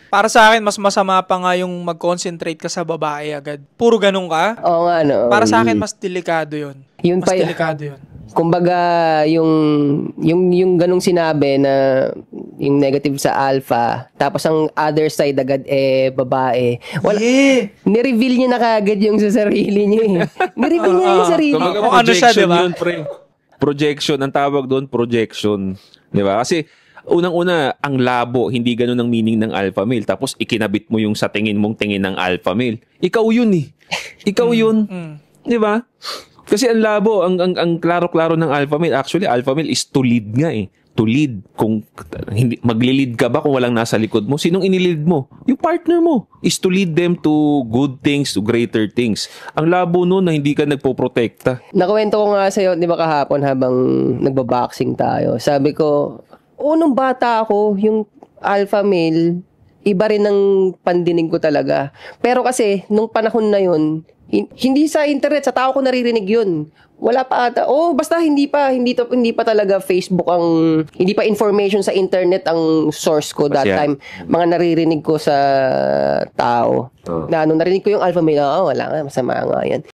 Para sa akin, mas masama pa nga yung mag-concentrate ka sa babae agad. Puro ganun ka. Oo nga, no. Para sa akin, mas delikado yun. Yun Mas pa delikado yun. Kumbaga, yung ganung sinabi na yung negative sa alpha, tapos ang other side agad babae. Wala, ni-reveal niya na kagad yung sa sarili niya eh. Ni-reveal niya yung sarili. Kumbaga, Kung ano siya, projection diba? yun, pre. Projection, ang tawag doon, projection. Di ba? Kasi, unang-una, ang labo, hindi ganun ang meaning ng alpha male. Tapos, ikinabit mo yung sa tingin mong tingin ng alpha male. Ikaw yun eh. Ikaw yun. Di ba? Kasi ang labo, ang klaro-klaro ng alpha male, actually, alpha male is to lead nga eh. To lead. Kung hindi, maglilid ka ba kung walang nasa likod mo? Sinong inilid mo? Yung partner mo. Is to lead them to good things, to greater things. Ang labo nun na hindi ka nagpoprotekta. Nakuwento ko nga sa'yo, di ba kahapon habang nagbaboxing tayo, sabi ko, nung bata ako, yung alpha male, iba rin ang pandinig ko talaga. Pero kasi, nung panahon na yun, hindi sa internet, sa tao ko naririnig yun. Wala pa ata. Basta hindi pa talaga Facebook hindi pa information sa internet ang source ko that time. Mga naririnig ko sa tao. Na narinig ko yung alpha male, wala nga, masama nga yan.